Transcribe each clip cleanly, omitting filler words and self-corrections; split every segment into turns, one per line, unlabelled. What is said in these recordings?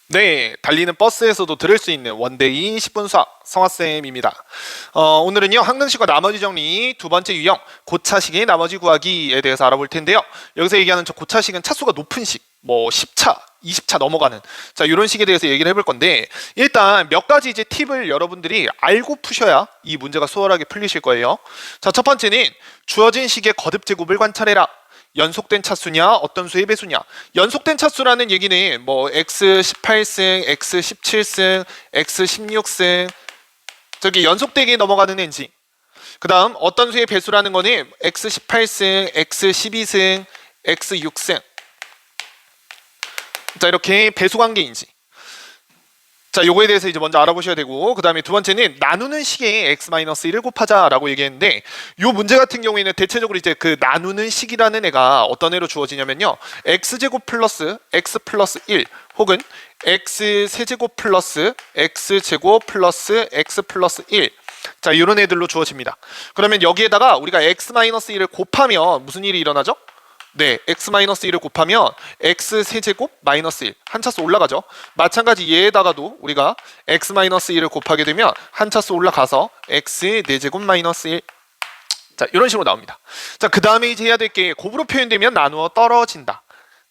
네, 달리는 버스에서도 들을 수 있는 원데이 10분 수학 성화쌤입니다. 오늘은요, 항등식과 나머지 정리 두 번째 유형, 고차식의 나머지 구하기에 대해서 알아볼 텐데요. 여기서 얘기하는 저 고차식은 차수가 높은 식, 뭐 10차, 20차 넘어가는, 자, 이런 식에 대해서 얘기를 해볼 건데, 일단 몇 가지 이제 팁을 여러분들이 알고 푸셔야 이 문제가 수월하게 풀리실 거예요. 자, 첫 번째는 주어진 식의 거듭 제곱을 관찰해라. 연속된 차수냐 어떤 수의 배수냐. 연속된 차수라는 얘기는 뭐 x 18승, x 17승, x 16승 저기 연속되게 넘어가는 엔지. 그 다음 어떤 수의 배수라는 거는 x 18승, x 12승, x 6승. 자, 이렇게 배수 관계인지. 자, 요거에 대해서 이제 먼저 알아보셔야 되고, 그 다음에 두 번째는 나누는 식에 x-1을 곱하자라고 얘기했는데, 요 문제 같은 경우에는 대체적으로 이제 그 나누는 식이라는 애가 어떤 애로 주어지냐면요, x제곱 플러스 x 플러스 1 혹은 x 세제곱 플러스 x제곱 플러스 x 플러스 1. 자, 이런 애들로 주어집니다. 그러면 여기에다가 우리가 x-1을 곱하면 무슨 일이 일어나죠? 네, x-1을 곱하면 x 세제곱 마이너스 1 한 차수 올라가죠. 마찬가지 얘에다가도 우리가 x-1을 곱하게 되면 한 차수 올라가서 x 4제곱 마이너스 1. 자, 이런 식으로 나옵니다. 자, 그 다음에 이제 해야 될 게 곱으로 표현되면 나누어 떨어진다.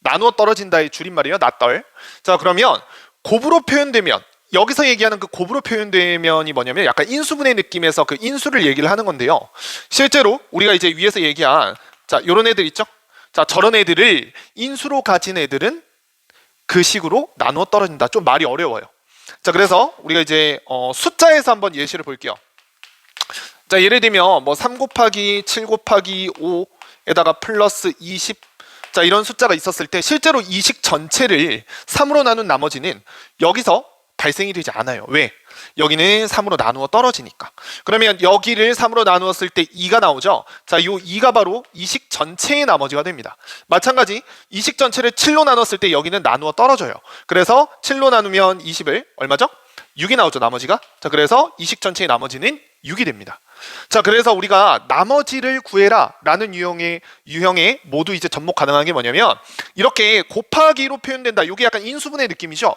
나누어 떨어진다의 줄임말이에요. 나떨. 자, 그러면 곱으로 표현되면 여기서 얘기하는 그 곱으로 표현되면이 뭐냐면 약간 인수분해 느낌에서 그 인수를 얘기를 하는 건데요. 실제로 우리가 이제 위에서 얘기한 자, 요런 애들 있죠? 자, 저런 애들을 인수로 가진 애들은 그 식으로 나누어 떨어진다. 좀 말이 어려워요. 자, 그래서 우리가 이제 숫자에서 한번 예시를 볼게요. 자, 예를 들면 뭐 3 곱하기 7 곱하기 5에다가 플러스 20. 자, 이런 숫자가 있었을 때 실제로 이 식 전체를 3으로 나눈 나머지는 여기서 발생이 되지 않아요. 왜? 여기는 3으로 나누어 떨어지니까. 그러면 여기를 3으로 나누었을 때 2가 나오죠. 자, 이 2가 바로 이 식 전체의 나머지가 됩니다. 마찬가지 이 식 전체를 7로 나눴을 때 여기는 나누어 떨어져요. 그래서 7로 나누면 20을 얼마죠? 6이 나오죠, 나머지가. 자, 그래서 이 식 전체의 나머지는 6이 됩니다. 자, 그래서 우리가 나머지를 구해라 라는 유형에 모두 이제 접목 가능한 게 뭐냐면 이렇게 곱하기로 표현된다. 이게 약간 인수분해 느낌이죠.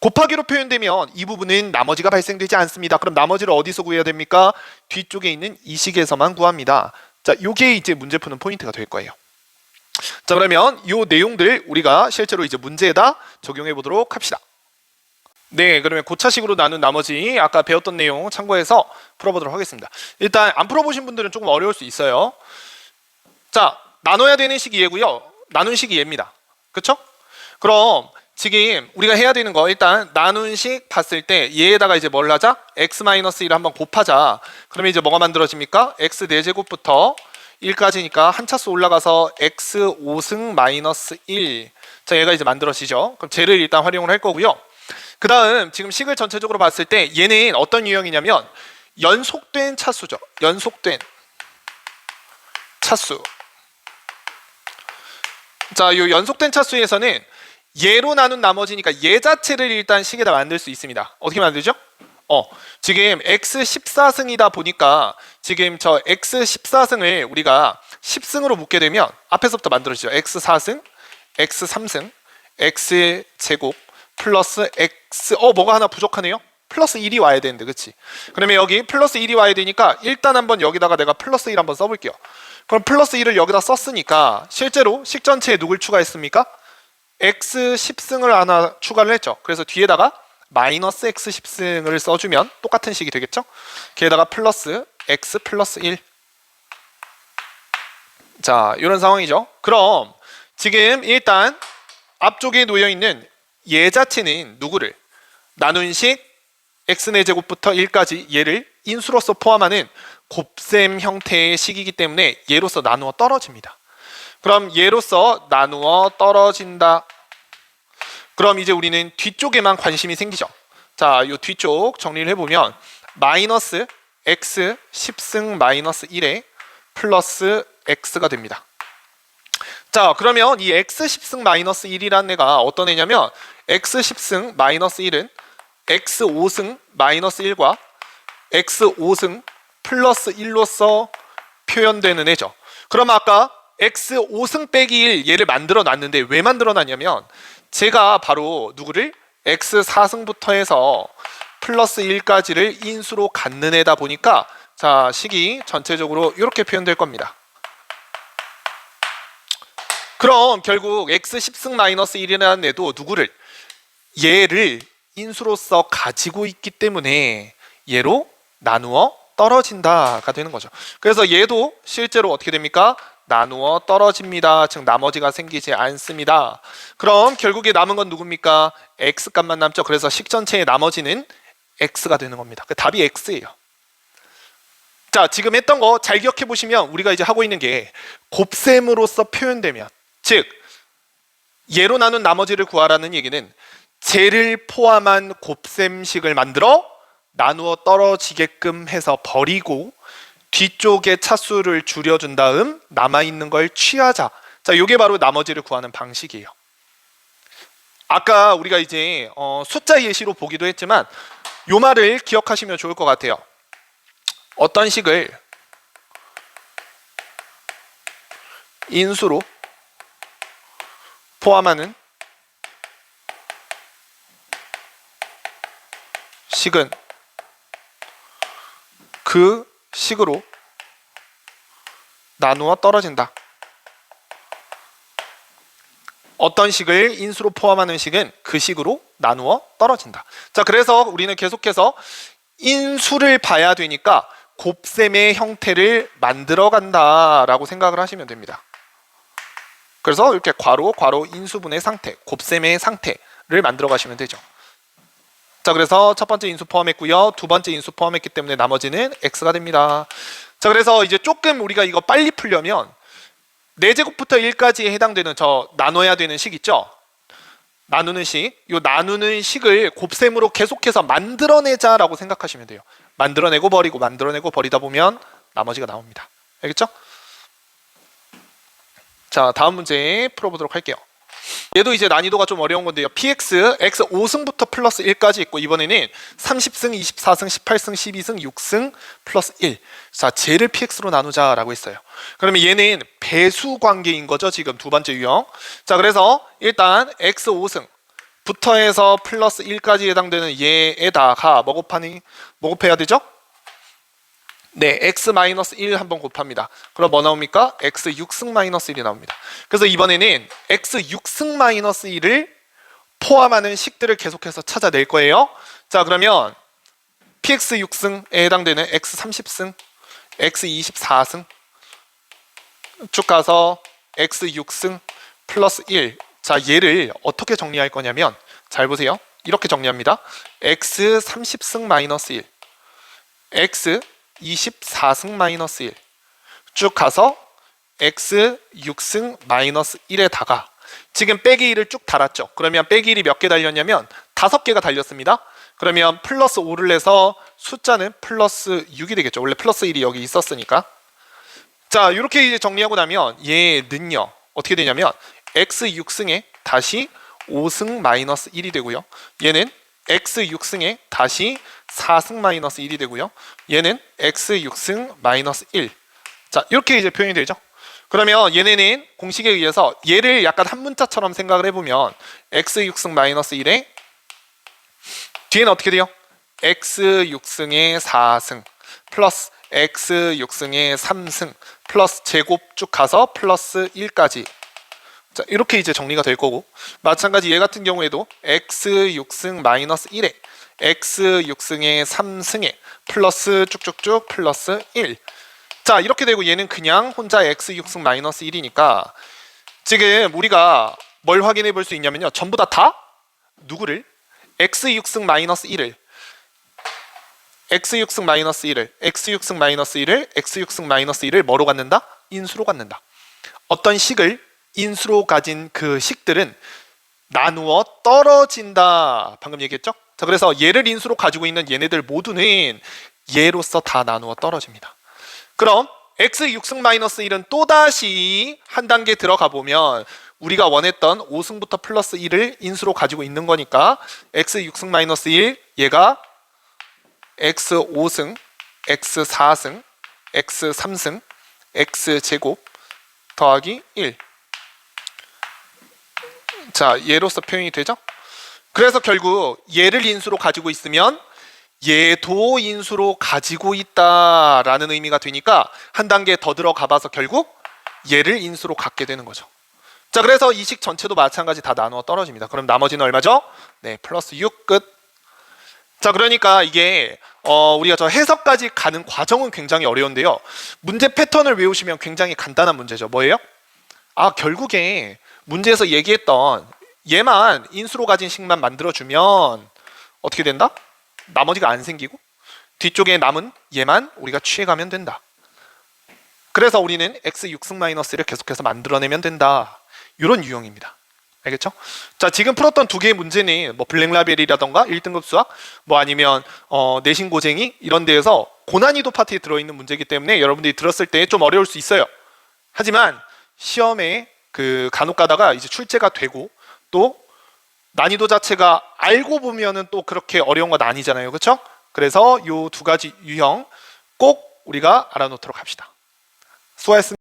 곱하기로 표현되면 이 부분은 나머지가 발생되지 않습니다. 그럼 나머지를 어디서 구해야 됩니까? 뒤쪽에 있는 이 식에서만 구합니다. 자, 요게 이제 문제 푸는 포인트가 될 거예요. 자, 그러면 요 내용들 우리가 실제로 이제 문제에다 적용해 보도록 합시다. 네, 그러면 고차식으로 나눈 나머지 아까 배웠던 내용 참고해서 풀어보도록 하겠습니다. 일단 안 풀어보신 분들은 조금 어려울 수 있어요. 자, 나눠야 되는 식이 얘고요. 나눈 식이 얘입니다. 그쵸? 그럼 지금 우리가 해야 되는 거 일단 나눈 식 봤을 때 얘에다가 이제 뭘 하자? x-1을 한번 곱하자. 그러면 이제 뭐가 만들어집니까? x 4제곱부터 1까지니까 한 차수 올라가서 x 5승 마이너스 1. 자, 얘가 이제 만들어지죠. 그럼 쟤를 일단 활용을 할 거고요. 그 다음 지금 식을 전체적으로 봤을 때 얘는 어떤 유형이냐면 연속된 차수죠. 연속된 차수. 자, 요 연속된 차수에서는 얘로 나눈 나머지니까 얘 자체를 일단 식에다 만들 수 있습니다. 어떻게 만들죠? 지금 x 14승이다 보니까 지금 저 x 14승을 우리가 10승으로 묶게 되면 앞에서부터 만들어지죠. x 4승, x 3승, x 제곱 플러스 x 뭐가 하나 부족하네요. 플러스 1이 와야 되는데, 그치? 그러면 여기 플러스 1이 와야 되니까 일단 한번 여기다가 내가 플러스 1 한번 써볼게요. 그럼 플러스 1을 여기다 썼으니까 실제로 식 전체에 누굴 추가했습니까? x 10승을 하나 추가를 했죠. 그래서 뒤에다가 마이너스 x 10승을 써주면 똑같은 식이 되겠죠? 걔에다가 플러스 x 플러스 1. 자, 이런 상황이죠. 그럼 지금 일단 앞쪽에 놓여있는 얘 자체는 누구를? 나눈 식 x 4제곱부터 1까지 얘를 인수로서 포함하는 곱셈 형태의 식이기 때문에 얘로서 나누어 떨어집니다. 그럼 얘로서 나누어 떨어진다. 그럼 이제 우리는 뒤쪽에만 관심이 생기죠. 자, 요 뒤쪽 정리를 해보면 마이너스 x 10승 마이너스 1에 플러스 x가 됩니다. 자, 그러면 이 x 10승 마이너스 1이라는 애가 어떤 애냐면 x 10승 마이너스 1은 x 5승 마이너스 1과 x 5승 플러스 1로서 표현되는 애죠. 그럼 아까 x 5승 빼기 1 얘를 만들어 놨는데 왜 만들어 놨냐면 제가 바로 누구를 x 4승부터 해서 플러스 1까지를 인수로 갖는 애다 보니까 자, 식이 전체적으로 이렇게 표현될 겁니다. 그럼 결국 x 10승 마이너스 1이라는 애도 누구를? 얘를 인수로서 가지고 있기 때문에 얘로 나누어 떨어진다가 되는 거죠. 그래서 얘도 실제로 어떻게 됩니까? 나누어 떨어집니다. 즉 나머지가 생기지 않습니다. 그럼 결국에 남은 건 누굽니까? x 값만 남죠. 그래서 식 전체의 나머지는 x가 되는 겁니다. 답이 x예요. 자, 지금 했던 거 잘 기억해 보시면 우리가 이제 하고 있는 게 곱셈으로서 표현되면, 즉 얘로 나눈 나머지를 구하라는 얘기는 쟤를 포함한 곱셈식을 만들어 나누어 떨어지게끔 해서 버리고 뒤쪽에 차수를 줄여준 다음 남아있는 걸 취하자. 자, 이게 바로 나머지를 구하는 방식이에요. 아까 우리가 이제 숫자 예시로 보기도 했지만 요 말을 기억하시면 좋을 것 같아요. 어떤 식을 인수로 포함하는 식은 그 식으로 나누어 떨어진다. 어떤 식을 인수로 포함하는 식은 그 식으로 나누어 떨어진다. 자, 그래서 우리는 계속해서 인수를 봐야 되니까 곱셈의 형태를 만들어 간다라고 생각을 하시면 됩니다. 그래서 이렇게 괄호, 괄호, 인수분의 상태, 곱셈의 상태를 만들어 가시면 되죠. 자, 그래서 첫 번째 인수 포함했고요. 두 번째 인수 포함했기 때문에 나머지는 x가 됩니다. 자, 그래서 이제 조금 우리가 이거 빨리 풀려면 4제곱부터 1까지에 해당되는 저 나눠야 되는 식 있죠? 나누는 식. 이 나누는 식을 곱셈으로 계속해서 만들어내자라고 생각하시면 돼요. 만들어내고 버리고 만들어내고 버리다 보면 나머지가 나옵니다. 알겠죠? 자, 다음 문제 풀어보도록 할게요. 얘도 이제 난이도가 좀 어려운 건데요. px, x 5승부터 플러스 1까지 있고 이번에는 30승, 24승, 18승, 12승, 6승 플러스 1. 자, 쟤를 px로 나누자라고 했어요. 그러면 얘는 배수 관계인 거죠. 지금 두 번째 유형. 자, 그래서 일단 x 5승부터 해서 플러스 1까지 해당되는 얘에다가 뭐 곱해야 되죠? 네, x-1 한번 곱합니다. 그럼 뭐 나옵니까? x 6승-1이 나옵니다. 그래서 이번에는 x 6승-1을 포함하는 식들을 계속해서 찾아낼 거예요. 자, 그러면 px 6승에 해당되는 x 30승, x 24승 쭉 가서 x 6승 플러스 1. 자, 얘를 어떻게 정리할 거냐면 잘 보세요. 이렇게 정리합니다. x 30승-1, x 24승-1 쭉 가서 x 6승 마이너스 1에다가 지금 빼기 1을 쭉 달았죠. 그러면 빼기 1이 몇 개 달렸냐면 5개가 달렸습니다. 그러면 플러스 5를 내서 숫자는 플러스 6이 되겠죠. 원래 플러스 1이 여기 있었으니까. 자, 이렇게 이제 정리하고 나면 얘는요 어떻게 되냐면 x 6승에 다시 5승 마이너스 1이 되고요. 얘는 x 6승에 다시 4승 마이너스 1이 되고요. 얘는 x 6승 마이너스 1. 자, 이렇게 이제 표현이 되죠. 그러면 얘네는 공식에 의해서 얘를 약간 한 문자처럼 생각을 해보면 x 6승 마이너스 1에 뒤에는 어떻게 돼요? x 6승에 4승 플러스 x 6승에 3승 플러스 제곱 쭉 가서 플러스 1까지. 자, 이렇게 이제 정리가 될 거고 마찬가지 얘 같은 경우에도 x 6승 마이너스 1에 x 6승에 3승에 플러스 쭉쭉쭉 플러스 1. 자, 이렇게 되고 얘는 그냥 혼자 x 6승 마이너스 1이니까 지금 우리가 뭘 확인해 볼 수 있냐면요. 전부 다 누구를? x 6승 마이너스 1을 x 6승 마이너스 1을 x 6승 마이너스 1을 x 6승 마이너스 1을 뭐로 갖는다? 인수로 갖는다. 어떤 식을 인수로 가진 그 식들은 나누어 떨어진다. 방금 얘기했죠? 자, 그래서 얘를 인수로 가지고 있는 얘네들 모두는 얘로서 다 나누어 떨어집니다. 그럼 x 6승 마이너스 1은 또다시 한 단계 들어가 보면 우리가 원했던 5승부터 플러스 1을 인수로 가지고 있는 거니까 x 6승 마이너스 1 얘가 x 5승, x 4승, x 3승, x 제곱 더하기 1. 자, 얘로서 표현이 되죠? 그래서 결국 얘를 인수로 가지고 있으면 얘도 인수로 가지고 있다라는 의미가 되니까 한 단계 더 들어가 봐서 결국 얘를 인수로 갖게 되는 거죠. 자, 그래서 이 식 전체도 마찬가지 다 나누어 떨어집니다. 그럼 나머지는 얼마죠? 네, 플러스 6 끝. 자, 그러니까 이게 우리가 저 해석까지 가는 과정은 굉장히 어려운데요. 문제 패턴을 외우시면 굉장히 간단한 문제죠. 뭐예요? 아, 결국에 문제에서 얘기했던 얘만 인수로 가진 식만 만들어주면 어떻게 된다? 나머지가 안 생기고 뒤쪽에 남은 얘만 우리가 취해가면 된다. 그래서 우리는 x 6승 마이너스를 계속해서 만들어내면 된다. 이런 유형입니다. 알겠죠? 자, 지금 풀었던 두 개의 문제는 뭐 블랙라벨이라던가 1등급 수학, 뭐 아니면 내신 고쟁이 이런 데에서 고난이도 파트에 들어있는 문제이기 때문에 여러분들이 들었을 때 좀 어려울 수 있어요. 하지만 시험에 그 간혹 가다가 이제 출제가 되고 또 난이도 자체가 알고 보면은 또 그렇게 어려운 건 아니잖아요. 그렇죠? 그래서 요 두 가지 유형 꼭 우리가 알아놓도록 합시다. 수고하셨습니다.